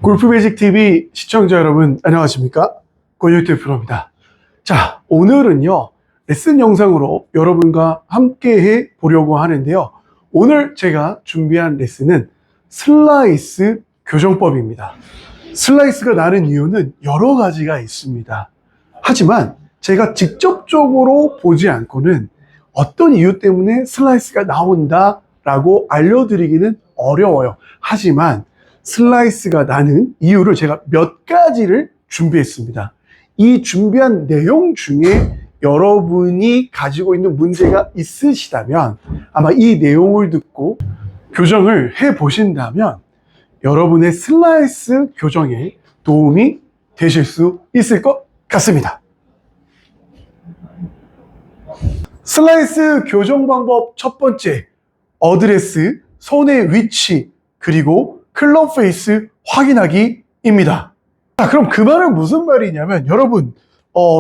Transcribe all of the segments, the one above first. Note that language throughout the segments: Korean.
골프베이직TV 시청자 여러분 안녕하십니까? 권유태 프로입니다. 자, 오늘은요 레슨 영상으로 여러분과 함께 해 보려고 하는데요, 오늘 제가 준비한 레슨은 슬라이스 교정법입니다. 슬라이스가 나는 이유는 여러 가지가 있습니다. 하지만 제가 직접적으로 보지 않고는 어떤 이유 때문에 슬라이스가 나온다 라고 알려드리기는 어려워요. 하지만 슬라이스가 나는 이유를 제가 몇 가지를 준비했습니다. 이 준비한 내용 중에 여러분이 가지고 있는 문제가 있으시다면 아마 이 내용을 듣고 교정을 해 보신다면 여러분의 슬라이스 교정에 도움이 되실 수 있을 것 같습니다. 슬라이스 교정 방법 첫 번째, 어드레스, 손의 위치, 그리고 클럽 페이스 확인하기입니다. 자, 그럼 그 말은 무슨 말이냐면 여러분,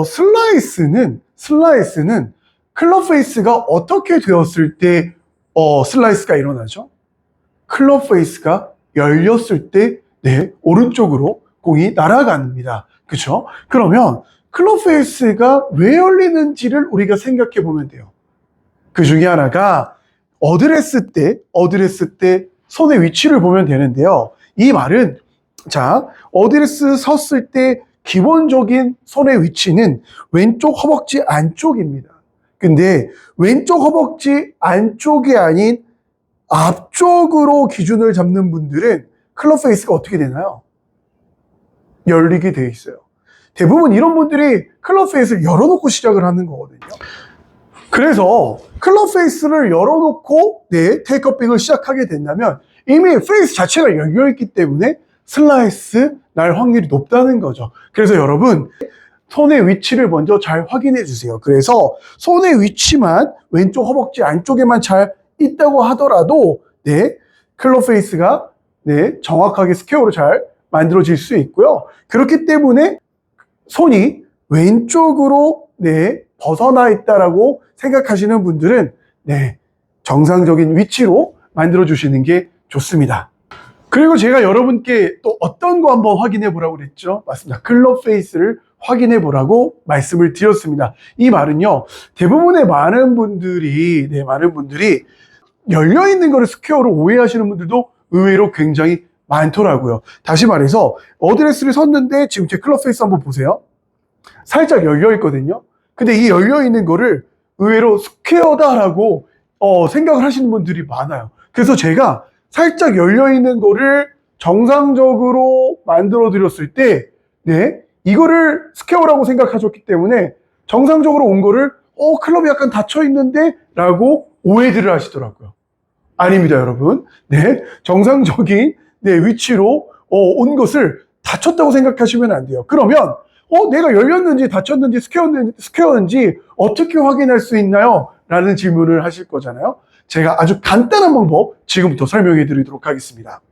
슬라이스는 클럽 페이스가 어떻게 되었을 때 슬라이스가 일어나죠? 클럽 페이스가 열렸을 때 오른쪽으로 공이 날아갑니다. 그렇죠? 그러면 클럽 페이스가 왜 열리는지를 우리가 생각해 보면 돼요. 그 중에 하나가 어드레스 때 손의 위치를 보면 되는데요. 이 말은, 자, 어드레스 섰을 때 기본적인 손의 위치는 왼쪽 허벅지 안쪽입니다. 근데 왼쪽 허벅지 안쪽이 아닌 앞쪽으로 기준을 잡는 분들은 클럽 페이스가 어떻게 되나요? 열리게 돼 있어요. 대부분 이런 분들이 클럽 페이스를 열어놓고 시작을 하는 거거든요. 그래서 클럽 페이스를 열어놓고 테이크업백을 시작하게 된다면 이미 페이스 자체가 열려있기 때문에 슬라이스 날 확률이 높다는 거죠. 그래서 여러분, 손의 위치를 먼저 잘 확인해 주세요. 그래서 손의 위치만 왼쪽 허벅지 안쪽에만 잘 있다고 하더라도 클럽 페이스가 정확하게 스퀘어로 잘 만들어질 수 있고요. 그렇기 때문에 손이 왼쪽으로 벗어나 있다라고 생각하시는 분들은 정상적인 위치로 만들어 주시는 게 좋습니다. 그리고 제가 여러분께 또 어떤 거 한번 확인해 보라고 그랬죠? 맞습니다. 클럽 페이스를 확인해 보라고 말씀을 드렸습니다. 이 말은요, 대부분의 많은 분들이 열려 있는 거를 스퀘어로 오해하시는 분들도 의외로 굉장히 많더라고요. 다시 말해서 어드레스를 섰는데 지금 제 클럽 페이스 한번 보세요. 살짝 열려 있거든요. 근데 이 열려 있는 거를 의외로 스퀘어다라고 생각을 하시는 분들이 많아요. 그래서 제가 살짝 열려 있는 거를 정상적으로 만들어 드렸을 때 이거를 스퀘어라고 생각하셨기 때문에 정상적으로 온 거를 클럽이 약간 닫혀 있는데 라고 오해들을 하시더라고요. 아닙니다, 여러분. 정상적인 위치로 온 것을 닫혔다고 생각하시면 안 돼요. 그러면 내가 열렸는지 닫혔는지 스퀘어인지 어떻게 확인할 수 있나요? 라는 질문을 하실 거잖아요. 제가 아주 간단한 방법 지금부터 설명해 드리도록 하겠습니다.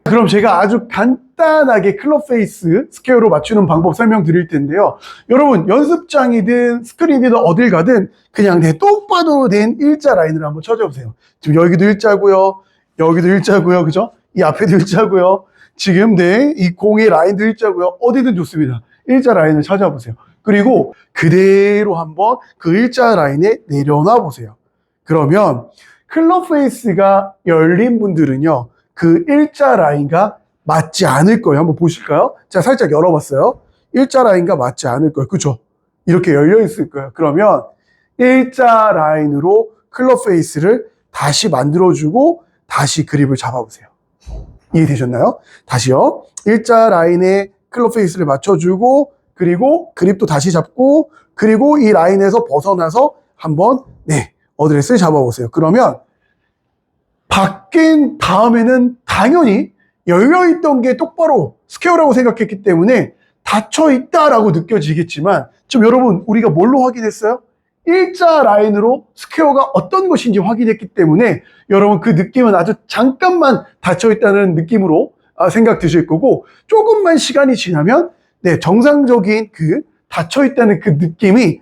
그럼 제가 아주 간단하게 클럽 페이스 스퀘어로 맞추는 방법 설명드릴 텐데요. 여러분, 연습장이든 스크린이든 어딜 가든 그냥 똑바로 된 일자 라인을 한번 찾아보세요. 지금 여기도 일자고요, 여기도 일자고요, 그죠? 이 앞에도 일자고요. 지금 이 공의 라인도 일자고요. 어디든 좋습니다. 일자 라인을 찾아보세요. 그리고 그대로 한번 그 일자 라인에 내려놔 보세요. 그러면 클럽 페이스가 열린 분들은요, 그 일자 라인과 맞지 않을 거예요. 한번 보실까요? 자, 살짝 열어봤어요. 일자 라인과 맞지 않을 거예요. 그죠? 이렇게 열려 있을 거예요. 그러면 일자 라인으로 클럽 페이스를 다시 만들어주고 다시 그립을 잡아보세요. 이해되셨나요? 다시요. 일자 라인에 클럽 페이스를 맞춰주고, 그리고 그립도 다시 잡고, 그리고 이 라인에서 벗어나서 한번 어드레스를 잡아보세요. 그러면 바뀐 다음에는 당연히 열려있던 게 똑바로 스퀘어라고 생각했기 때문에 닫혀있다라고 느껴지겠지만, 지금 여러분, 우리가 뭘로 확인했어요? 일자 라인으로 스퀘어가 어떤 것인지 확인했기 때문에 여러분, 그 느낌은 아주 잠깐만 닫혀있다는 느낌으로 생각 드실 거고, 조금만 시간이 지나면 정상적인 그 닫혀있다는 그 느낌이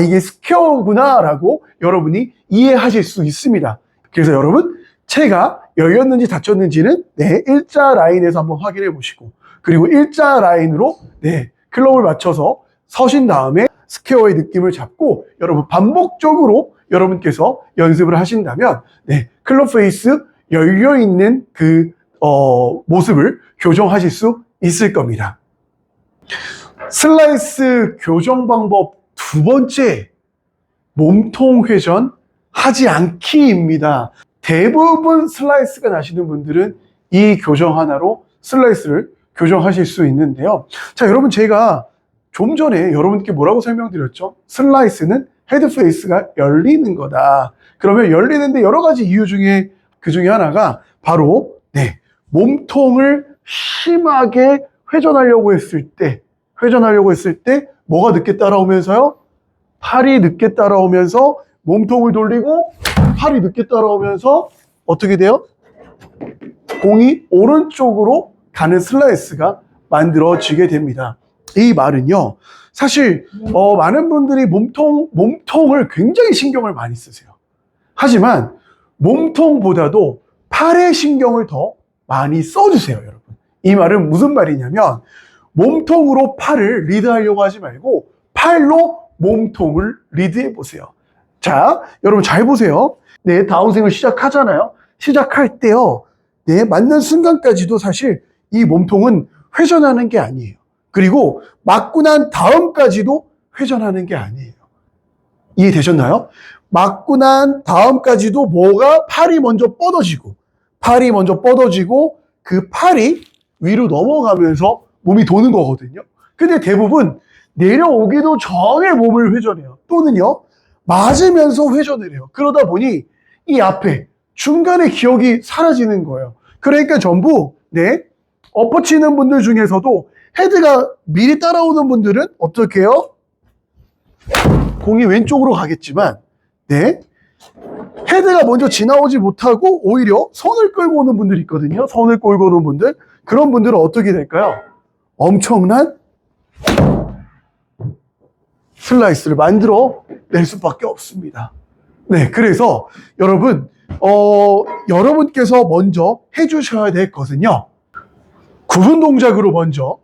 이게 스퀘어구나 라고 여러분이 이해하실 수 있습니다. 그래서 여러분, 체가 열렸는지 닫혔는지는 네, 일자 라인에서 한번 확인해 보시고, 그리고 일자 라인으로 네, 클럽을 맞춰서 서신 다음에 스퀘어의 느낌을 잡고 여러분 반복적으로 여러분께서 연습을 하신다면 네, 클럽 페이스 열려 있는 그 모습을 교정하실 수 있을 겁니다. 슬라이스 교정 방법 두 번째, 몸통 회전 하지 않기입니다. 대부분 슬라이스가 나시는 분들은 이 교정 하나로 슬라이스를 교정하실 수 있는데요. 자, 여러분 제가 좀 전에 여러분께 뭐라고 설명드렸죠? 슬라이스는 헤드 페이스가 열리는 거다. 그러면 열리는데 여러 가지 이유 중에 그 중에 하나가 바로 네, 몸통을 심하게 회전하려고 했을 때 뭐가 늦게 따라오면서요? 팔이 늦게 따라오면서 몸통을 돌리고 팔이 늦게 따라오면서 어떻게 돼요? 공이 오른쪽으로 가는 슬라이스가 만들어지게 됩니다. 이 말은요, 사실 많은 분들이 몸통을 굉장히 신경을 많이 쓰세요. 하지만 몸통보다도 팔에 신경을 더 많이 써주세요, 여러분. 이 말은 무슨 말이냐면 몸통으로 팔을 리드하려고 하지 말고 팔로 몸통을 리드해 보세요. 자, 여러분 잘 보세요. 네, 다운스윙을 시작하잖아요. 시작할 때요, 네, 맞는 순간까지도 사실 이 몸통은 회전하는 게 아니에요. 그리고 맞고 난 다음까지도 회전하는 게 아니에요. 이해되셨나요? 맞고 난 다음까지도 팔이 먼저 뻗어지고 그 팔이 위로 넘어가면서 몸이 도는 거거든요. 근데 대부분 내려오기도 전에 몸을 회전해요. 또는요, 맞으면서 회전을 해요. 그러다 보니 이 앞에 중간에 기억이 사라지는 거예요. 그러니까 전부 네, 엎어치는 분들 중에서도 헤드가 미리 따라오는 분들은 어떻게 해요? 공이 왼쪽으로 가겠지만 네, 헤드가 먼저 지나오지 못하고 오히려 손을 끌고 오는 분들이 있거든요. 손을 끌고 오는 분들, 그런 분들은 어떻게 될까요? 엄청난 슬라이스를 만들어 낼 수밖에 없습니다. 네, 그래서 여러분 여러분께서 먼저 해주셔야 될 것은요, 구분 동작으로 먼저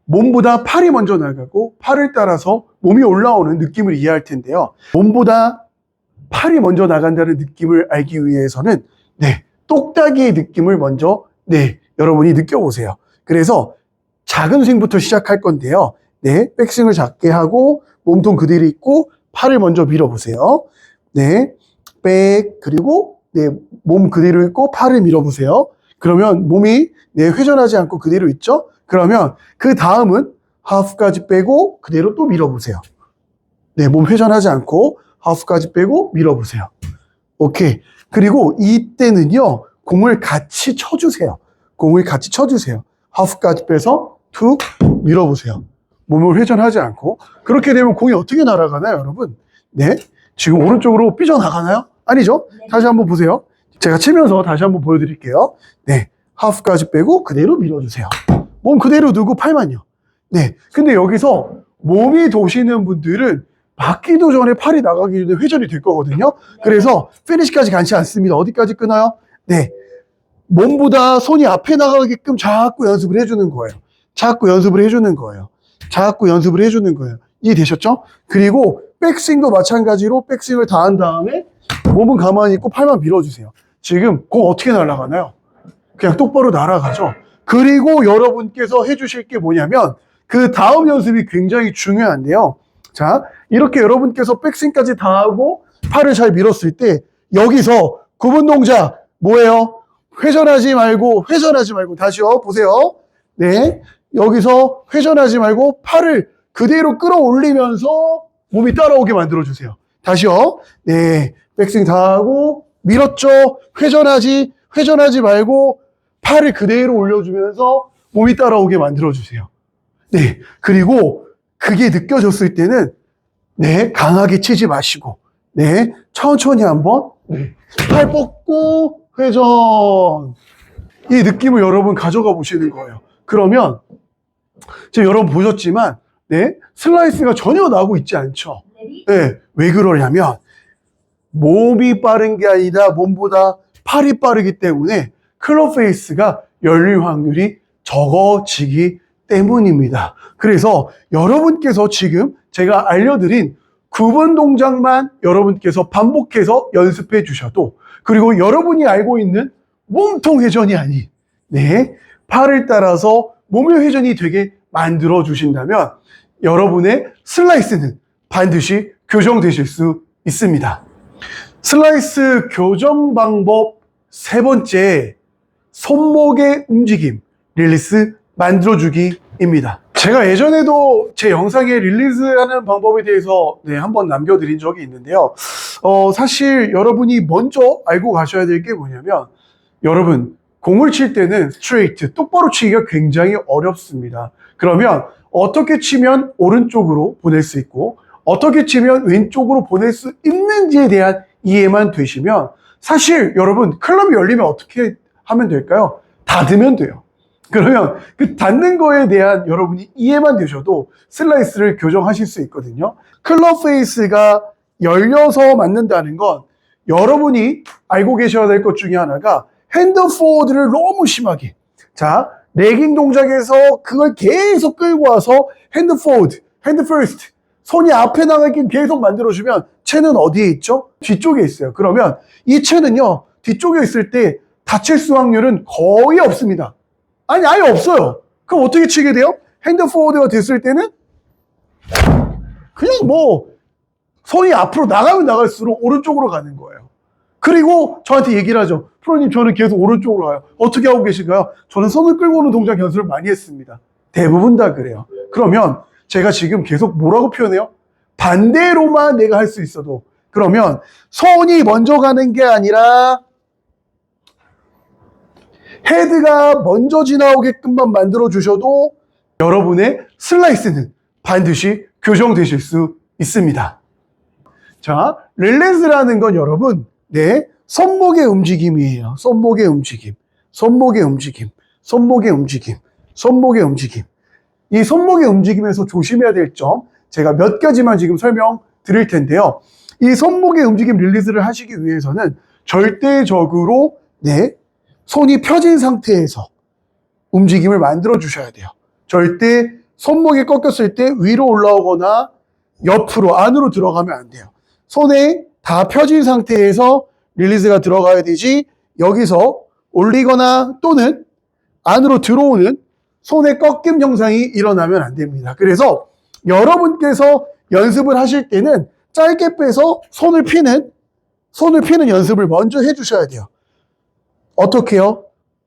몸보다 팔이 먼저 나가고 팔을 따라서 몸이 올라오는 느낌을 이해할 텐데요. 몸보다 팔이 먼저 나간다는 느낌을 알기 위해서는 네, 똑딱이의 느낌을 먼저 네, 여러분이 느껴보세요. 그래서 작은 스윙부터 시작할 건데요. 네, 백스윙을 작게 하고 몸통 그대로 있고 팔을 먼저 밀어보세요. 네, 백, 그리고 네, 몸 그대로 있고 팔을 밀어보세요. 그러면 몸이 네, 회전하지 않고 그대로 있죠? 그러면 그 다음은 하프까지 빼고 그대로 또 밀어보세요. 네, 몸 회전하지 않고 하프까지 빼고 밀어보세요. 오케이. 그리고 이때는요, 공을 같이 쳐주세요. 하프까지 빼서 툭 밀어보세요. 몸을 회전하지 않고. 그렇게 되면 공이 어떻게 날아가나요, 여러분? 네, 지금 오른쪽으로 삐져나가나요? 아니죠? 다시 한번 보세요. 제가 치면서 다시 한번 보여드릴게요. 네, 하프까지 빼고 그대로 밀어주세요. 몸 그대로 두고 팔만요. 네, 근데 여기서 몸이 도시는 분들은 맞기도 전에 팔이 나가기 전에 회전이 될 거거든요. 그래서 피니시까지 가지 않습니다. 어디까지 끊어요? 네, 몸보다 손이 앞에 나가게끔 자꾸 연습을 해주는 거예요. 자꾸 연습을 해주는 거예요. 이해되셨죠? 그리고 백스윙도 마찬가지로 백스윙을 다 한 다음에 몸은 가만히 있고 팔만 밀어주세요. 지금 공 어떻게 날아가나요? 그냥 똑바로 날아가죠. 그리고 여러분께서 해주실 게 뭐냐면 그 다음 연습이 굉장히 중요한데요. 자, 이렇게 여러분께서 백스윙까지 다 하고 팔을 잘 밀었을 때 여기서 구분 동작 뭐예요? 회전하지 말고 다시요. 보세요. 네, 여기서 회전하지 말고 팔을 그대로 끌어올리면서 몸이 따라오게 만들어주세요. 다시요. 네, 백스윙 다 하고 밀었죠. 회전하지 말고 팔을 그대로 올려주면서 몸이 따라오게 만들어주세요. 네, 그리고 그게 느껴졌을 때는 네, 강하게 치지 마시고 네, 천천히 한번 네, 팔 뻗고 회전, 이 느낌을 여러분 가져가 보시는 거예요. 그러면 지금 여러분 보셨지만 네, 슬라이스가 전혀 나고 있지 않죠. 네, 왜 그러냐면 몸이 빠른 게 아니라 몸보다 팔이 빠르기 때문에 클럽 페이스가 열릴 확률이 적어지기 때문입니다. 그래서 여러분께서 지금 제가 알려드린 9번 동작만 여러분께서 반복해서 연습해 주셔도, 그리고 여러분이 알고 있는 몸통 회전이 아닌 팔을 따라서 몸의 회전이 되게 만들어 주신다면 여러분의 슬라이스는 반드시 교정되실 수 있습니다. 슬라이스 교정 방법 세 번째, 손목의 움직임, 릴리스 만들어주기입니다. 제가 예전에도 제 영상에 릴리스하는 방법에 대해서 한번 남겨드린 적이 있는데요. 사실 여러분이 먼저 알고 가셔야 될 게 뭐냐면, 여러분 공을 칠 때는 스트레이트, 똑바로 치기가 굉장히 어렵습니다. 그러면 어떻게 치면 오른쪽으로 보낼 수 있고 어떻게 치면 왼쪽으로 보낼 수 있는지에 대한 이해만 되시면, 사실 여러분 클럽이 열리면 어떻게 하면 될까요? 닫으면 돼요. 그러면 그 닫는 거에 대한 여러분이 이해만 되셔도 슬라이스를 교정하실 수 있거든요. 클럽 페이스가 열려서 맞는다는 건 여러분이 알고 계셔야 될 것 중에 하나가 핸드 포워드를 너무 심하게, 자, 레깅 동작에서 그걸 계속 끌고 와서 핸드 포워드, 핸드 퍼스트, 손이 앞에 나가게 계속 만들어주면 채는 어디에 있죠? 뒤쪽에 있어요. 그러면 이 채는요, 뒤쪽에 있을 때 다칠 수 확률은 거의 없습니다. 아니, 아예 없어요. 그럼 어떻게 치게 돼요? 핸드 포워드가 됐을 때는 그냥 뭐 손이 앞으로 나가면 나갈수록 오른쪽으로 가는 거예요. 그리고 저한테 얘기를 하죠. 프로님, 저는 계속 오른쪽으로 가요. 어떻게 하고 계신가요? 저는 손을 끌고 오는 동작 연습을 많이 했습니다. 대부분 다 그래요. 그러면 제가 지금 계속 뭐라고 표현해요? 반대로만 내가 할 수 있어도, 그러면 손이 먼저 가는 게 아니라 헤드가 먼저 지나오게끔만 만들어 주셔도 여러분의 슬라이스는 반드시 교정되실 수 있습니다. 자, 릴리스라는 건 여러분, 손목의 움직임이에요. 손목의 움직임, 손목의 움직임, 손목의 움직임, 손목의 움직임. 이 손목의 움직임에서 조심해야 될 점, 제가 몇 가지만 지금 설명드릴 텐데요. 이 손목의 움직임 릴리스를 하시기 위해서는 절대적으로 손이 펴진 상태에서 움직임을 만들어 주셔야 돼요. 절대 손목이 꺾였을 때 위로 올라오거나 옆으로 안으로 들어가면 안 돼요. 손에 다 펴진 상태에서 릴리스가 들어가야 되지, 여기서 올리거나 또는 안으로 들어오는 손의 꺾임 현상이 일어나면 안 됩니다. 그래서 여러분께서 연습을 하실 때는 짧게 빼서 손을 피는 연습을 먼저 해주셔야 돼요. 어떻게 해요?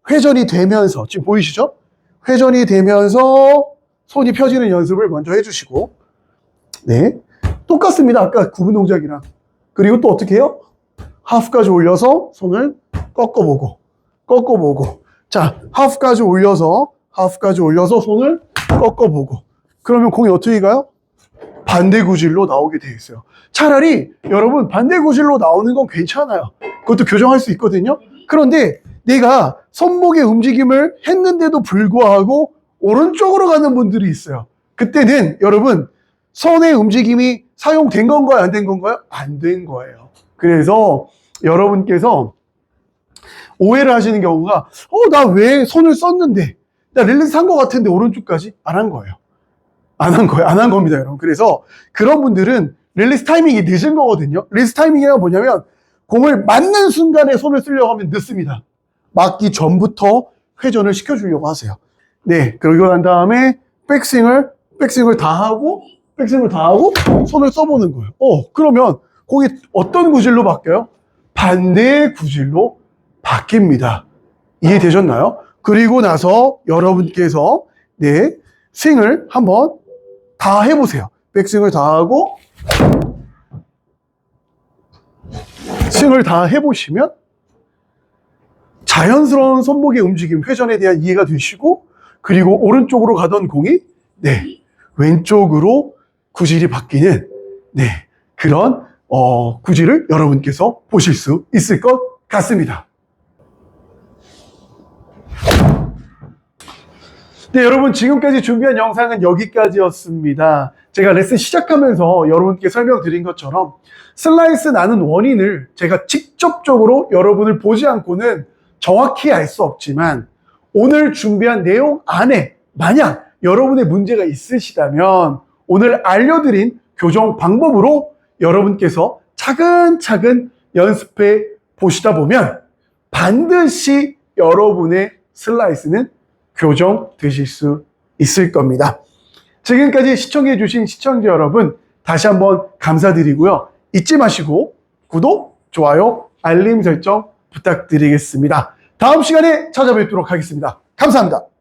회전이 되면서, 지금 보이시죠? 회전이 되면서 손이 펴지는 연습을 먼저 해주시고, 똑같습니다. 아까 구분 동작이랑. 그리고 또 어떻게 해요? 하프까지 올려서 손을 꺾어보고. 자, 하프까지 올려서 손을 꺾어보고. 그러면 공이 어떻게 가요? 반대 구질로 나오게 되어 있어요. 차라리 여러분 반대 구질로 나오는 건 괜찮아요. 그것도 교정할 수 있거든요. 그런데 내가 손목의 움직임을 했는데도 불구하고 오른쪽으로 가는 분들이 있어요. 그때는 여러분 손의 움직임이 사용된 건가요? 안 된 건가요? 안 된 거예요. 그래서 여러분께서 오해를 하시는 경우가, 나 왜 손을 썼는데, 나 릴리스 한 것 같은데 오른쪽까지? 안 한 거예요. 안 한 겁니다, 여러분. 그래서 그런 분들은 릴리스 타이밍이 늦은 거거든요. 릴리스 타이밍이 뭐냐면, 공을 맞는 순간에 손을 쓰려고 하면 늦습니다. 맞기 전부터 회전을 시켜주려고 하세요. 그러고 난 다음에 백스윙을 다 하고 손을 써보는 거예요. 그러면 공이 어떤 구질로 바뀌어요? 반대의 구질로 바뀝니다. 이해되셨나요? 그리고 나서 여러분께서 스윙을 한번 다 해보세요. 백스윙을 다 하고 스윙을 다 해보시면 자연스러운 손목의 움직임, 회전에 대한 이해가 되시고, 그리고 오른쪽으로 가던 공이 왼쪽으로 구질이 바뀌는 그런 구질을 여러분께서 보실 수 있을 것 같습니다. 여러분 지금까지 준비한 영상은 여기까지였습니다. 제가 레슨 시작하면서 여러분께 설명드린 것처럼 슬라이스 나는 원인을 제가 직접적으로 여러분을 보지 않고는 정확히 알 수 없지만 오늘 준비한 내용 안에 만약 여러분의 문제가 있으시다면 오늘 알려드린 교정 방법으로 여러분께서 차근차근 연습해 보시다 보면 반드시 여러분의 슬라이스는 교정되실 수 있을 겁니다. 지금까지 시청해 주신 시청자 여러분 다시 한번 감사드리고요. 잊지 마시고 구독, 좋아요, 알림 설정 부탁드리겠습니다. 다음 시간에 찾아뵙도록 하겠습니다. 감사합니다.